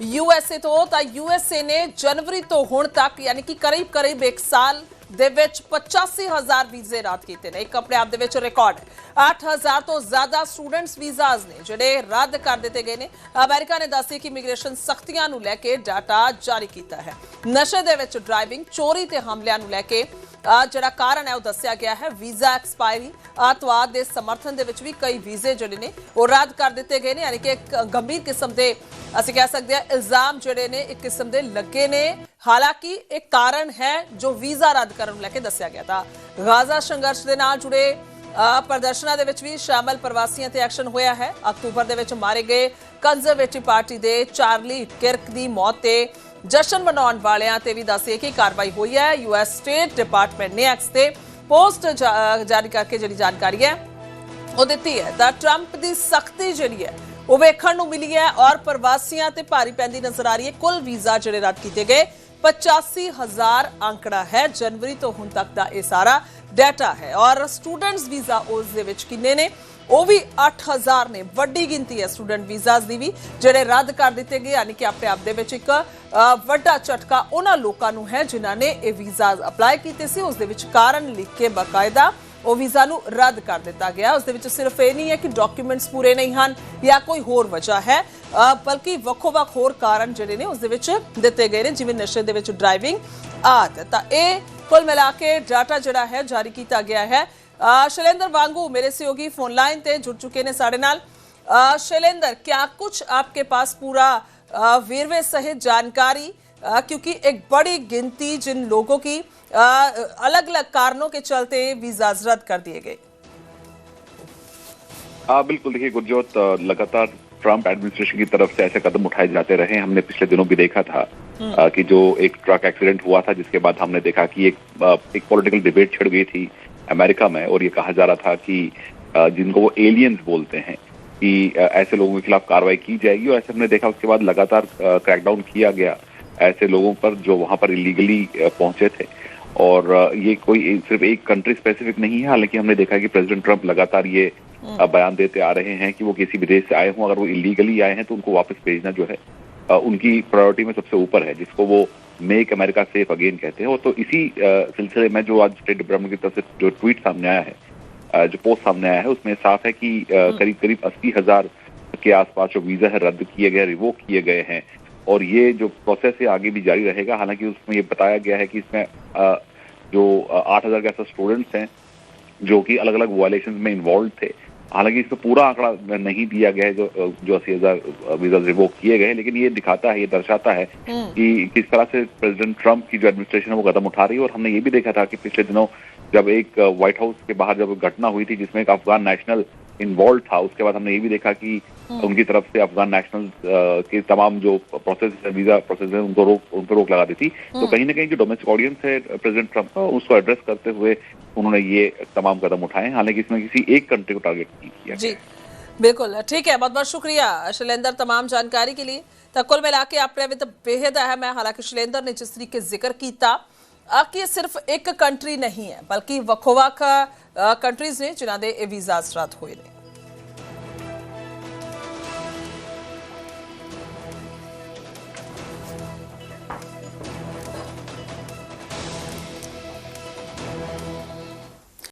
USA तो USA ने जनवरी तो हुण तक यानी कि करीब 1 साल ਦੇ ਵਿੱਚ 85,000 ਵੀਜ਼ੇ ਰੱਦ ਕੀਤੇ ਨੇ। ਇੱਕ ਆਪਣੇ ਆਪ ਦੇ ਵਿੱਚ ਰਿਕਾਰਡ ਹੈ। 8,000 ਤੋਂ ਜ਼ਿਆਦਾ ਸਟੂਡੈਂਟਸ ਵੀਜ਼ਾਸ ਨੇ ਜਿਹੜੇ ਰੱਦ ਕਰ ਦਿੱਤੇ ਗਏ ਨੇ। ਅਮਰੀਕਾ ਨੇ ਦੱਸਿਆ ਕਿ ਇਮੀਗ੍ਰੇਸ਼ਨ ਸਖਤੀਆਂ ਨੂੰ ਲੈ ਕੇ ਡਾਟਾ ਜਾਰੀ ਕੀਤਾ ਹੈ। ਨਸ਼ੇ ਦੇ ਵਿੱਚ ਡਰਾਈਵਿੰਗ, ਚੋਰੀ ਤੇ ਹਮਲਿਆਂ ਨੂੰ ਲੈ ਕੇ ਜਿਹੜਾ ਕਾਰਨ ਹੈ ਉਹ ਦੱਸਿਆ ਗਿਆ ਹੈ। ਵੀਜ਼ਾ ਐਕਸਪਾਇਰੀ, ਅੱਤਵਾਦ ਦੇ ਸਮਰਥਨ ਦੇ ਵਿੱਚ ਵੀ ਕਈ ਵੀਜ਼ੇ ਜਿਹੜੇ ਨੇ ਉਹ ਰੱਦ ਕਰ ਦਿੱਤੇ ਗਏ ਨੇ। ਯਾਨੀ ਕਿ ਇੱਕ ਗੰਭੀਰ ਕਿਸਮ ਦੇ ਅਸੀਂ ਕਹਿ ਸਕਦੇ ਹਾਂ ਇਲਜ਼ਾਮ ਜਿਹੜੇ ਨੇ ਇੱਕ ਕਿਸਮ ਦੇ ਲੱਗੇ ਨੇ। ਹਾਲਾਂਕਿ ਇੱਕ ਕਾਰਨ ਹੈ ਜੋ ਵੀਜ਼ਾ ਰੱਦ ਕਰਨ ਨੂੰ ਲੈ ਕੇ ਦੱਸਿਆ ਗਿਆ ਤਾਂ ਗਾਜ਼ਾ ਸੰਘਰਸ਼ ਦੇ ਨਾਲ ਜੁੜੇ ਪ੍ਰਦਰਸ਼ਨਾਂ ਦੇ ਵਿੱਚ ਵੀ ਸ਼ਾਮਲ ਪ੍ਰਵਾਸੀਆਂ ਤੇ ਐਕਸ਼ਨ ਹੋਇਆ ਹੈ। ਅਕਤੂਬਰ ਦੇ ਵਿੱਚ ਮਾਰੇ ਗਏ ਕੰਜ਼ਰਵੇਟਿਵ ਪਾਰਟੀ ਦੇ ਚਾਰਲੀ ਕਿਰਕ ਦੀ ਮੌਤ ਤੇ ਜਸ਼ਨ ਮਨਾਉਣ ਵਾਲਿਆਂ ਤੇ ਵੀ ਦੱਸਿਆ ਕਿ ਕਾਰਵਾਈ ਹੋਈ ਹੈ। ਯੂਐਸ ਸਟੇਟ ਡਿਪਾਰਟਮੈਂਟ ਨੇ ਐਕਸ ਤੇ ਪੋਸਟ ਜਾਰੀ ਕਰਕੇ ਜਿਹੜੀ ਜਾਣਕਾਰੀ ਹੈ ਉਹ ਦਿੱਤੀ ਹੈ ਤਾਂ ਟਰੰਪ ਦੀ ਸਖਤੀ ਜਿਹੜੀ ਹੈ ਉਹ ਵੇਖਣ ਨੂੰ ਮਿਲੀ ਹੈ ਔਰ ਪ੍ਰਵਾਸੀਆਂ ਤੇ ਭਾਰੀ ਪੈਂਦੀ ਨਜ਼ਰ ਆ ਰਹੀ ਹੈ। ਕੁੱਲ ਵੀਜ਼ਾ ਜਿਹੜੇ ਰੱਦ ਕੀਤੇ ਗਏ 85,000 ਅੰਕੜਾ ਹੈ। ਜਨਵਰੀ ਤੋਂ ਹੁਣ ਤੱਕ ਦਾ ਇਹ ਸਾਰਾ ਡਾਟਾ ਹੈ ਔਰ ਸਟੂਡੈਂਟਸ ਵੀਜ਼ਾ ਉਸ ਦੇ ਵਿੱਚ ਕਿੰਨੇ ਨੇ ਉਹ ਵੀ 8,000 ਨੇ। ਵੱਡੀ ਗਿਣਤੀ ਹੈ ਸਟੂਡੈਂਟ ਵੀਜ਼ਾਸ ਦੀ ਵੀ ਜਿਹੜੇ ਰੱਦ ਕਰ ਦਿੱਤੇ ਗਏ। ਯਾਨੀ ਕਿ ਆਪਣੇ ਆਪ ਦੇ ਵਿੱਚ ਇੱਕ ਵੱਡਾ ਝਟਕਾ ਉਹਨਾਂ ਲੋਕਾਂ ਨੂੰ ਹੈ ਜਿਨ੍ਹਾਂ ਨੇ ਇਹ ਵੀਜ਼ਾਸ ਅਪਲਾਈ ਕੀਤੇ ਸੀ। ਉਸ ਦੇ ਵਿੱਚ ਕਾਰਨ ਲਿਖ ਕੇ ਬਾਕਾਇਦਾ ਉਹ ਵੀਜ਼ਾ ਨੂੰ ਰੱਦ ਕਰ ਦਿੱਤਾ ਗਿਆ। ਉਸ ਦੇ ਵਿੱਚ ਸਿਰਫ ਇਹ ਨਹੀਂ ਹੈ ਕਿ ਡਾਕੂਮੈਂਟਸ ਪੂਰੇ ਨਹੀਂ ਹਨ ਜਾਂ ਕੋਈ ਹੋਰ ਵਜ੍ਹਾ ਹੈ, ਬਲਕਿ ਵੱਖੋ-ਵੱਖ ਹੋਰ ਕਾਰਨ ਜਿਹੜੇ ਨੇ ਉਸ ਦੇ ਵਿੱਚ ਦਿੱਤੇ ਗਏ ਨੇ, ਜਿਵੇਂ ਨਸ਼ੇ ਦੇ ਵਿੱਚ ਡਰਾਈਵਿੰਗ ਆਦਿ। ਤਾਂ ਇਹ ਕੁੱਲ ਮਿਲਾ ਕੇ ਡਾਟਾ ਜਿਹੜਾ ਹੈ ਜਾਰੀ ਕੀਤਾ ਗਿਆ है। शैलेंद्र वांगू मेरे सहयोगी फोन लाइन पे जुड़ चुके हैं साढ़े नाल। शैलेंद्र, क्या कुछ आपके पास पूरा वेरवे सहित जानकारी, क्योंकि एक बड़ी गिनती जिन लोगों की अलग अलग कारणों के चलते वीजा रद्द कर दिए गए? बिल्कुल, देखिए गुरजोत, लगातार ट्रंप एडमिनिस्ट्रेशन की तरफ से ऐसे कदम उठाए जाते रहे। हमने पिछले दिनों भी देखा था कि जो एक ट्रक एक्सीडेंट हुआ था जिसके बाद हमने देखा कि एक पॉलिटिकल डिबेट छिड़ गई थी अमेरिका में और ये कहा जा रहा था कि जिनको वो एलियंस बोलते हैं कि ऐसे लोगों के खिलाफ कार्रवाई की जाएगी। और ऐसे हमने देखा उसके बाद लगातार क्रैकडाउन किया गया ऐसे लोगों पर जो वहां पर इलीगली पहुंचे थे। और ये कोई सिर्फ एक कंट्री स्पेसिफिक नहीं है। हालांकि हमने देखा कि प्रेसिडेंट ट्रंप लगातार ये बयान देते आ रहे हैं कि वो किसी भी देश से आए हों, अगर वो इलीगली आए हैं तो उनको वापस भेजना जो है उनकी प्रायोरिटी में सबसे ऊपर है, जिसको वो मेक अमेरिका सेफ अगेन कहते हैं। और तो इसी सिलसिले में जो आज स्टेट डिपार्टमेंट की तरफ से जो ट्वीट सामने आया है, जो पोस्ट सामने आया है, उसमें साफ है कि करीब 80,000 के आसपास जो वीजा है रद्द किए गए, रिवोक किए गए हैं। और ये जो प्रोसेस है आगे भी जारी रहेगा। हालांकि उसमें ये बताया गया है कि इसमें जो 8,000 के आसपास स्टूडेंट्स हैं जो कि अलग अलग वायलेशन में इन्वॉल्व थे। हालांकि इसमें पूरा आंकड़ा नहीं दिया गया है जो 80,000 वीजा रिवोक किए गए, लेकिन ये दिखाता है, ये दर्शाता है कि किस तरह से प्रेसिडेंट ट्रंप की जो एडमिनिस्ट्रेशन है वो कदम उठा रही है। और हमने ये भी देखा था कि पिछले दिनों जब एक व्हाइट हाउस के बाहर जब घटना हुई थी जिसमें एक अफगान नेशनल इन्वॉल्व था, उसके बाद हमने ये भी देखा कि उनकी तरफ से अफगान नेशनल के तमाम जो प्रोसेस वीजा प्रोसेस है उनको रोक लगा दी थी। तो कहीं ना कहीं जो डोमेस्टिक ऑडियंस है प्रेसिडेंट ट्रंप का, उसको एड्रेस करते हुए उन्होंने ये तमाम कदम उठाए। हालांकि इसमें किसी एक कंट्री को टारगेट नहीं किया जी। बिल्कुल ठीक है, बहुत बहुत शुक्रिया शैलेंद्र तमाम जानकारी के लिए। तो कुल मिला के अपने भी तो बेहद अहम है। हालांकि शैलेंद्र ने जिस तरीके जिक्र किया कि सिर्फ एक कंट्री नहीं है बल्कि ਵੱਖ-ਵੱਖ कंट्रीज ने जिन्हों के वीजा रद्द हुए हैं।